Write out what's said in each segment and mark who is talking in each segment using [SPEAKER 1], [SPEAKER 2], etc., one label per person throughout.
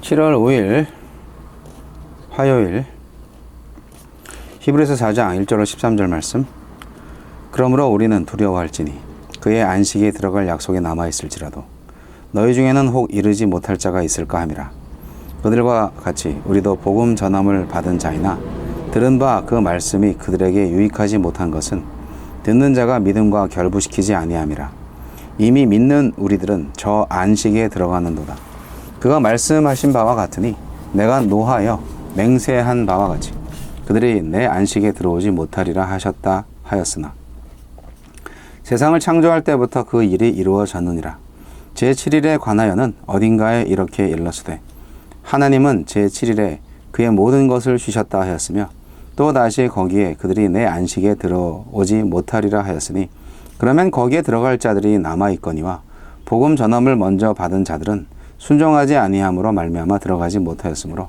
[SPEAKER 1] 7월 5일 화요일 히브리서 4장 1절로 13절 말씀. 그러므로 우리는 두려워할지니 그의 안식에 들어갈 약속이 남아있을지라도 너희 중에는 혹 이르지 못할 자가 있을까 함이라. 그들과 같이 우리도 복음 전함을 받은 자이나 들은 바 그 말씀이 그들에게 유익하지 못한 것은 듣는 자가 믿음과 결부시키지 아니함이라. 이미 믿는 우리들은 저 안식에 들어가는도다. 그가 말씀하신 바와 같으니 내가 노하여 맹세한 바와 같이 그들이 내 안식에 들어오지 못하리라 하셨다 하였으나 세상을 창조할 때부터 그 일이 이루어졌느니라. 제7일에 관하여는 어딘가에 이렇게 일렀으되 하나님은 제7일에 그의 모든 것을 쉬셨다 하였으며 또 다시 거기에 그들이 내 안식에 들어오지 못하리라 하였으니 그러면 거기에 들어갈 자들이 남아있거니와 복음 전함을 먼저 받은 자들은 순종하지 아니함으로 말미암아 들어가지 못하였으므로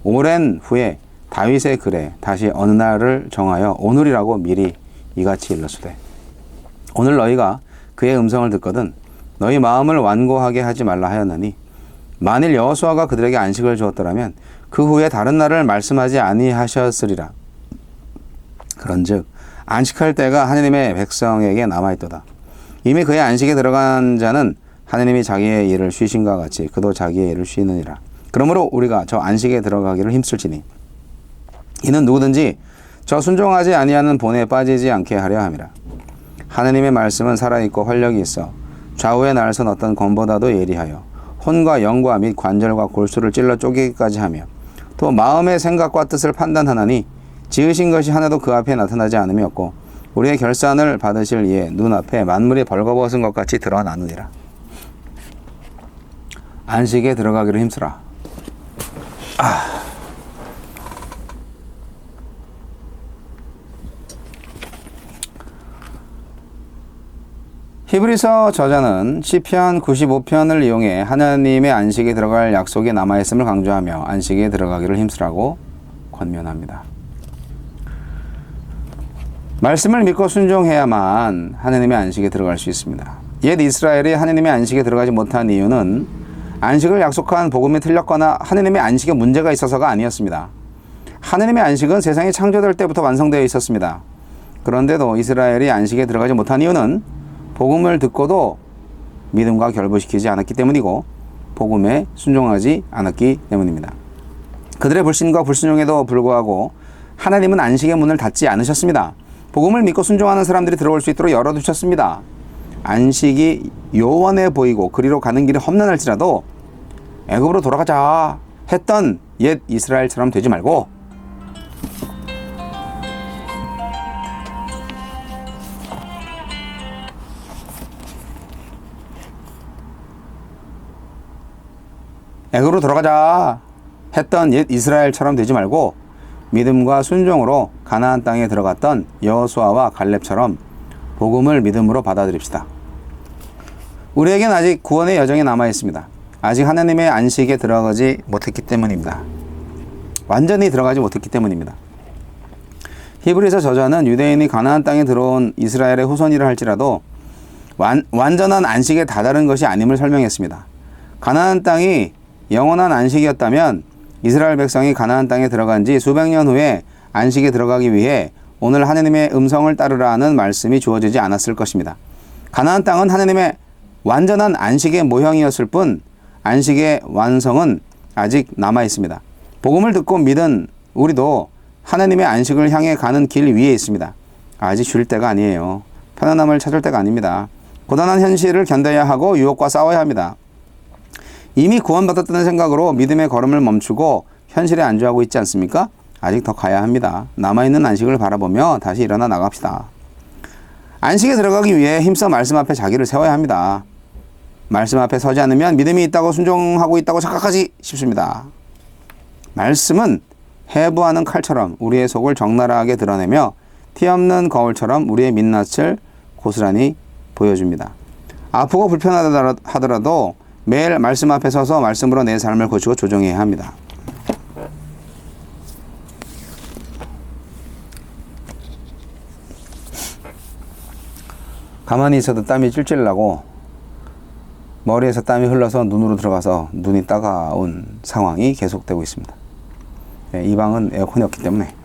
[SPEAKER 1] 오랜 후에 다윗의 글에 다시 어느 날을 정하여 오늘이라고 미리 이같이 일렀으되 오늘 너희가 그의 음성을 듣거든 너희 마음을 완고하게 하지 말라 하였나니 만일 여호수아가 그들에게 안식을 주었더라면 그 후에 다른 날을 말씀하지 아니하셨으리라. 그런즉 안식할 때가 하느님의 백성에게 남아있도다. 이미 그의 안식에 들어간 자는 하느님이 자기의 일을 쉬신과 같이 그도 자기의 일을 쉬느니라. 그러므로 우리가 저 안식에 들어가기를 힘쓸지니 이는 누구든지 저 순종하지 아니하는 본에 빠지지 않게 하려 함이라. 하느님의 말씀은 살아있고 활력이 있어 좌우에 날선 어떤 검보다도 예리하여 혼과 영과 및 관절과 골수를 찔러 쪼개기까지 하며 또 마음의 생각과 뜻을 판단하나니 지으신 것이 하나도 그 앞에 나타나지 않음이 없고 우리의 결산을 받으실 이의 눈앞에 만물이 벌거벗은 것 같이 드러나느니라. 안식에 들어가기를 힘쓰라. 히브리서 저자는 시편 95편을 이용해 하나님의 안식에 들어갈 약속이 남아있음을 강조하며 안식에 들어가기를 힘쓰라고 권면합니다. 말씀을 믿고 순종해야만 하나님의 안식에 들어갈 수 있습니다. 옛 이스라엘이 하나님의 안식에 들어가지 못한 이유는 안식을 약속한 복음이 틀렸거나 하나님의 안식에 문제가 있어서가 아니었습니다. 하나님의 안식은 세상이 창조될 때부터 완성되어 있었습니다. 그런데도 이스라엘이 안식에 들어가지 못한 이유는 복음을 듣고도 믿음과 결부시키지 않았기 때문이고 복음에 순종하지 않았기 때문입니다. 그들의 불신과 불순종에도 불구하고 하나님은 안식의 문을 닫지 않으셨습니다. 복음을 믿고 순종하는 사람들이 들어올 수 있도록 열어두셨습니다. 안식이 요원해 보이고 그리로 가는 길이 험난할지라도 애굽으로 돌아가자 했던 옛 이스라엘처럼 되지 말고 애굽으로 돌아가자 했던 옛 이스라엘처럼 되지 말고 믿음과 순종으로 가나안 땅에 들어갔던 여호수아와 갈렙처럼 복음을 믿음으로 받아들입시다. 우리에겐 아직 구원의 여정이 남아 있습니다. 아직 하나님의 안식에 들어가지 못했기 때문입니다. 완전히 들어가지 못했기 때문입니다. 히브리서 저자는 유대인이 가나안 땅에 들어온 이스라엘의 후손이라 할지라도 완전한 안식에 다다른 것이 아님을 설명했습니다. 가나안 땅이 영원한 안식이었다면 이스라엘 백성이 가나안 땅에 들어간 지 수백 년 후에 안식에 들어가기 위해 오늘 하나님의 음성을 따르라는 말씀이 주어지지 않았을 것입니다. 가나안 땅은 하나님의 완전한 안식의 모형이었을 뿐 안식의 완성은 아직 남아 있습니다. 복음을 듣고 믿은 우리도 하나님의 안식을 향해 가는 길 위에 있습니다. 아직 쉴 때가 아니에요. 편안함을 찾을 때가 아닙니다. 고단한 현실을 견뎌야 하고 유혹과 싸워야 합니다. 이미 구원받았다는 생각으로 믿음의 걸음을 멈추고 현실에 안주하고 있지 않습니까? 아직 더 가야 합니다. 남아있는 안식을 바라보며 다시 일어나 나갑시다. 안식에 들어가기 위해 힘써 말씀 앞에 자기를 세워야 합니다. 말씀 앞에 서지 않으면 믿음이 있다고 순종하고 있다고 착각하지 싶습니다. 말씀은 해부하는 칼처럼 우리의 속을 적나라하게 드러내며 티 없는 거울처럼 우리의 민낯을 고스란히 보여줍니다. 아프고 불편하더라도 매일 말씀 앞에 서서 말씀으로 내 삶을 고치고 조정해야 합니다. 가만히 있어도 땀이 찔찔 나고 머리에서 땀이 흘러서 눈으로 들어가서 눈이 따가운 상황이 계속되고 있습니다. 네, 이 방은 에어컨이 없기 때문에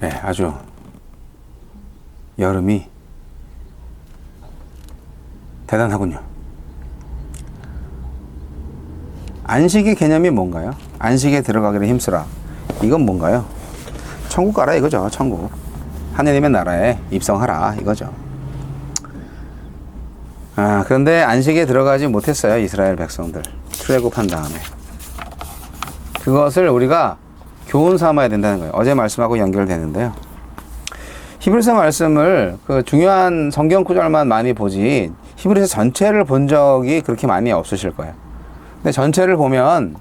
[SPEAKER 1] 네, 아주 여름이 대단하군요. 안식의 개념이 뭔가요? 안식에 들어가기를 힘쓰라. 이건 뭔가요? 천국 가라 이거죠. 천국. 하느님의 나라에 입성하라 이거죠. 그런데 안식에 들어가지 못했어요. 이스라엘 백성들. 출애굽한 다음에. 그것을 우리가 교훈 삼아야 된다는 거예요. 어제 말씀하고 연결되는데요. 히브리서 말씀을 그 중요한 성경 구절만 많이 보지 히브리서 전체를 본 적이 그렇게 많이 없으실 거예요. 근데 전체를 보면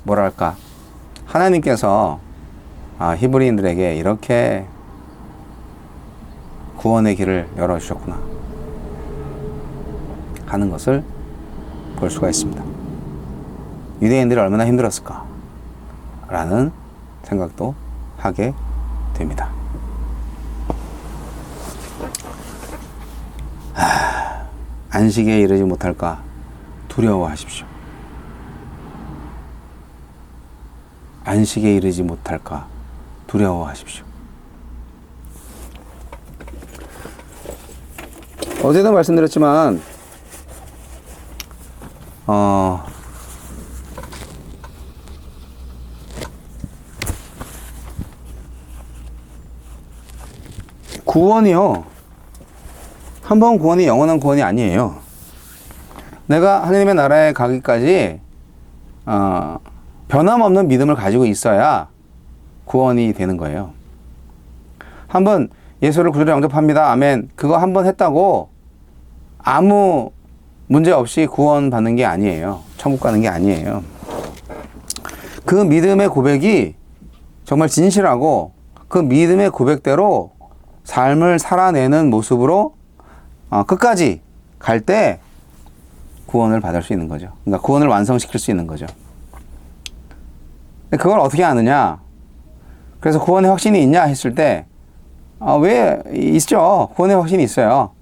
[SPEAKER 1] 뭐랄까 하나님께서 히브리인들에게 이렇게 구원의 길을 열어주셨구나 하는 것을 볼 수가 있습니다. 유대인들이 얼마나 힘들었을까 라는 생각도 하게 됩니다. 안식에 이르지 못할까 두려워하십시오. 안식에 이르지 못할까 두려워하십시오. 어제도 말씀드렸지만 구원이요. 한 번 구원이 영원한 구원이 아니에요. 내가 하나님의 나라에 가기까지 변함없는 믿음을 가지고 있어야 구원이 되는 거예요. 한번 예수를 구주로 영접합니다. 아멘. 그거 한 번 했다고 아무 문제 없이 구원 받는 게 아니에요. 천국 가는 게 아니에요. 그 믿음의 고백이 정말 진실하고 그 믿음의 고백대로 삶을 살아내는 모습으로 끝까지 갈 때 구원을 받을 수 있는 거죠. 그러니까 구원을 완성시킬 수 있는 거죠. 그걸 어떻게 아느냐? 그래서 구원의 확신이 있냐 했을 때 왜 있죠? 구원의 확신이 있어요.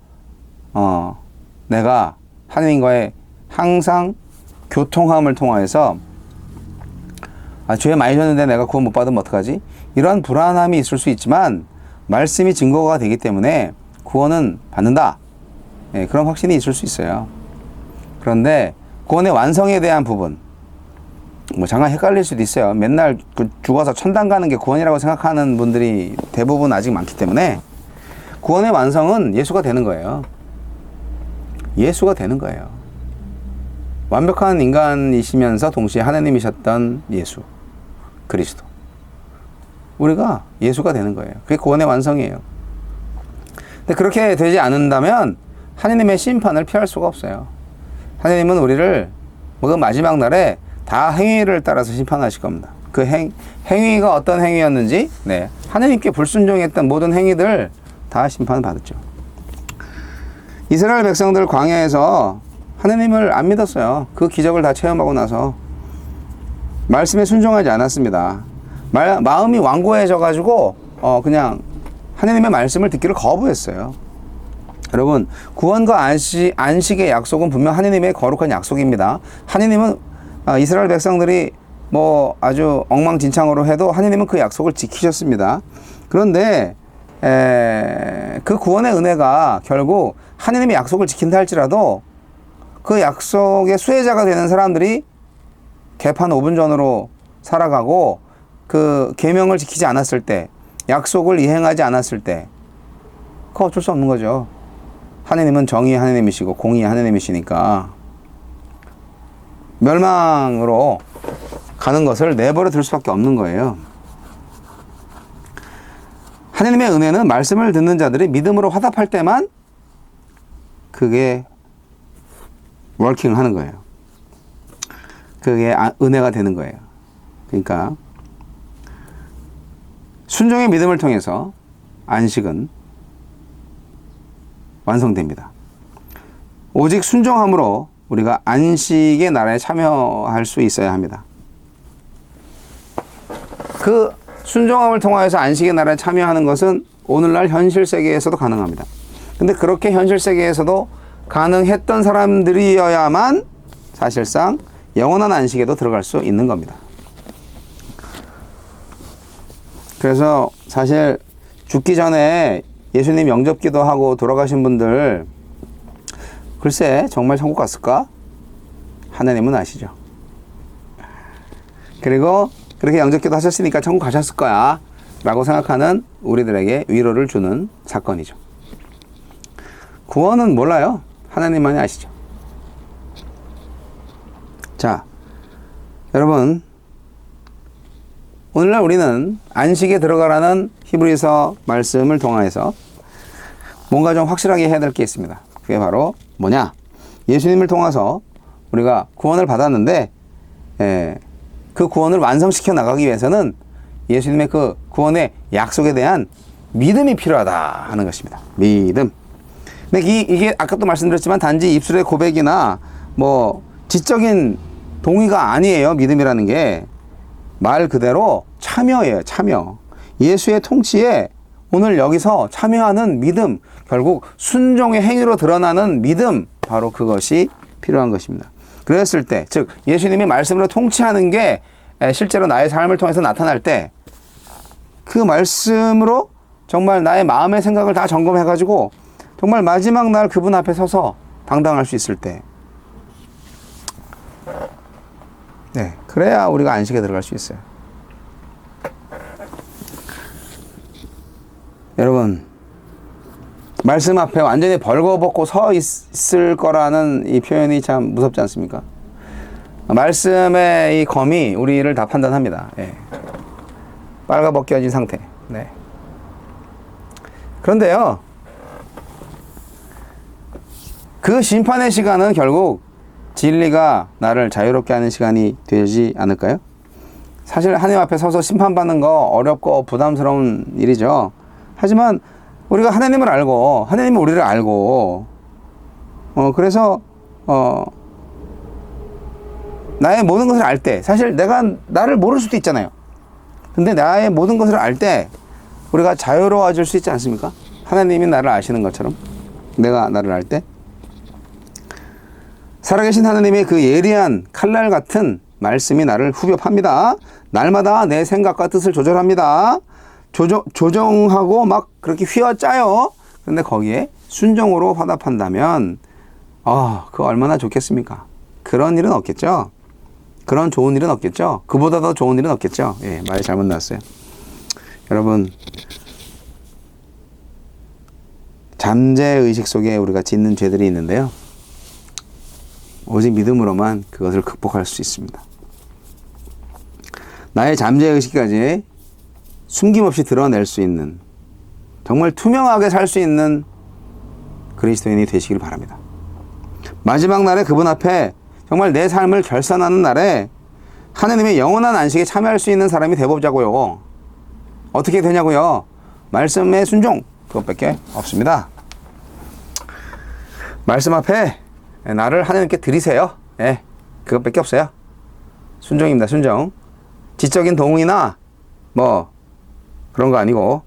[SPEAKER 1] 내가 하나님과의 항상 교통함을 통하여서 죄 많이 졌는데 내가 구원 못 받으면 어떡하지? 이러한 불안함이 있을 수 있지만 말씀이 증거가 되기 때문에 구원은 받는다. 네, 그런 확신이 있을 수 있어요. 그런데 구원의 완성에 대한 부분 잠깐 헷갈릴 수도 있어요. 맨날 죽어서 천당 가는 게 구원이라고 생각하는 분들이 대부분 아직 많기 때문에 구원의 완성은 예수가 되는 거예요. 예수가 되는 거예요. 완벽한 인간이시면서 동시에 하나님이셨던 예수 그리스도, 우리가 예수가 되는 거예요. 그게 구원의 완성이에요. 근데 그렇게 되지 않는다면 하나님의 심판을 피할 수가 없어요. 하나님은 우리를 그 마지막 날에 다 행위를 따라서 심판하실 겁니다. 그 행위가 어떤 행위였는지, 하나님께 불순종했던 모든 행위들 다 심판을 받았죠. 이스라엘 백성들 광야에서 하나님을 안 믿었어요. 그 기적을 다 체험하고 나서 말씀에 순종하지 않았습니다. 마음이 완고해져 가지고 그냥 하나님의 말씀을 듣기를 거부했어요. 여러분, 구원과 안식의 약속은 분명 하나님의 거룩한 약속입니다. 하나님은 이스라엘 백성들이 아주 엉망진창으로 해도 하나님은 그 약속을 지키셨습니다. 그런데 그 구원의 은혜가 결국 하나님의 약속을 지킨다 할지라도 그 약속의 수혜자가 되는 사람들이 개판 5분 전으로 살아가고 그 계명을 지키지 않았을 때, 약속을 이행하지 않았을 때, 그거 어쩔 수 없는 거죠. 하나님은 정의의 하나님이시고 공의의 하나님이시니까 멸망으로 가는 것을 내버려 둘 수밖에 없는 거예요. 하나님의 은혜는 말씀을 듣는 자들이 믿음으로 화답할 때만 그게 워킹하는 거예요. 그게 은혜가 되는 거예요. 그러니까 순종의 믿음을 통해서 안식은 완성됩니다. 오직 순종함으로 우리가 안식의 나라에 참여할 수 있어야 합니다. 그 순종함을 통하여서 안식의 나라에 참여하는 것은 오늘날 현실 세계에서도 가능합니다. 근데 그렇게 현실 세계에서도 가능했던 사람들이어야만 사실상 영원한 안식에도 들어갈 수 있는 겁니다. 그래서 사실 죽기 전에 예수님 영접기도 하고 돌아가신 분들, 글쎄 정말 천국 갔을까? 하나님은 아시죠. 그리고 그렇게 영접기도 하셨으니까 천국 가셨을 거야 라고 생각하는 우리들에게 위로를 주는 사건이죠. 구원은 몰라요. 하나님만이 아시죠. 자, 여러분, 오늘날 우리는 안식에 들어가라는 히브리서 말씀을 통하여서 뭔가 좀 확실하게 해야 될 게 있습니다. 그게 바로 뭐냐? 예수님을 통해서 우리가 구원을 받았는데 그 구원을 완성시켜 나가기 위해서는 예수님의 그 구원의 약속에 대한 믿음이 필요하다 하는 것입니다. 믿음. 근데 이게 아까도 말씀드렸지만 단지 입술의 고백이나 뭐 지적인 동의가 아니에요. 믿음이라는 게 말 그대로 참여예요. 참여. 예수의 통치에 오늘 여기서 참여하는 믿음, 결국 순종의 행위로 드러나는 믿음, 바로 그것이 필요한 것입니다. 그랬을 때, 즉 예수님이 말씀으로 통치하는 게 실제로 나의 삶을 통해서 나타날 때 그 말씀으로 정말 나의 마음의 생각을 다 점검해가지고 정말 마지막 날 그분 앞에 서서 당당할 수 있을 때, 네, 그래야 우리가 안식에 들어갈 수 있어요. 여러분, 말씀 앞에 완전히 벌거벗고 서 있을 거라는 이 표현이 참 무섭지 않습니까? 말씀의 이 검이 우리를 다 판단합니다. 예. 빨가벗겨진 상태. 네. 그런데요, 그 심판의 시간은 결국 진리가 나를 자유롭게 하는 시간이 되지 않을까요? 사실 하나님 앞에 서서 심판받는 거 어렵고 부담스러운 일이죠. 하지만 우리가 하나님을 알고 하나님은 우리를 알고 그래서 나의 모든 것을 알 때, 사실 내가 나를 모를 수도 있잖아요. 근데 나의 모든 것을 알 때 우리가 자유로워질 수 있지 않습니까? 하나님이 나를 아시는 것처럼 내가 나를 알 때, 살아계신 하나님의 그 예리한 칼날 같은 말씀이 나를 후벼팝니다. 날마다 내 생각과 뜻을 조절합니다. 조정하고 막 그렇게 휘어짜요. 그런데 거기에 순종으로 화답한다면 그거 얼마나 좋겠습니까? 그런 일은 없겠죠. 그런 좋은 일은 없겠죠. 그보다 더 좋은 일은 없겠죠. 예, 말이 잘못 나왔어요. 여러분, 잠재의식 속에 우리가 짓는 죄들이 있는데요, 오직 믿음으로만 그것을 극복할 수 있습니다. 나의 잠재의식까지 숨김없이 드러낼 수 있는, 정말 투명하게 살 수 있는 그리스도인이 되시길 바랍니다. 마지막 날에 그분 앞에 정말 내 삶을 결산하는 날에 하나님의 영원한 안식에 참여할 수 있는 사람이 되보자고요. 어떻게 되냐고요? 말씀의 순종, 그것밖에 없습니다. 말씀 앞에 나를 하나님께 드리세요. 예, 그것밖에 없어요. 순종입니다. 순종. 지적인 동의나 뭐 그런 거 아니고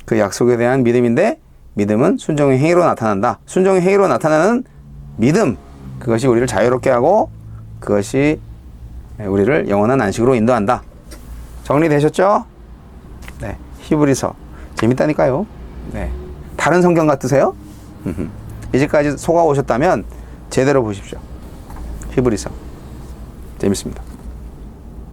[SPEAKER 1] 그 약속에 대한 믿음인데, 믿음은 순종의 행위로 나타난다. 순종의 행위로 나타나는 믿음, 그것이 우리를 자유롭게 하고 그것이 우리를 영원한 안식으로 인도한다. 정리되셨죠? 네, 히브리서 재밌다니까요. 네, 다른 성경 같으세요? 이제까지 속아 오셨다면 제대로 보십시오. 히브리서 재밌습니다.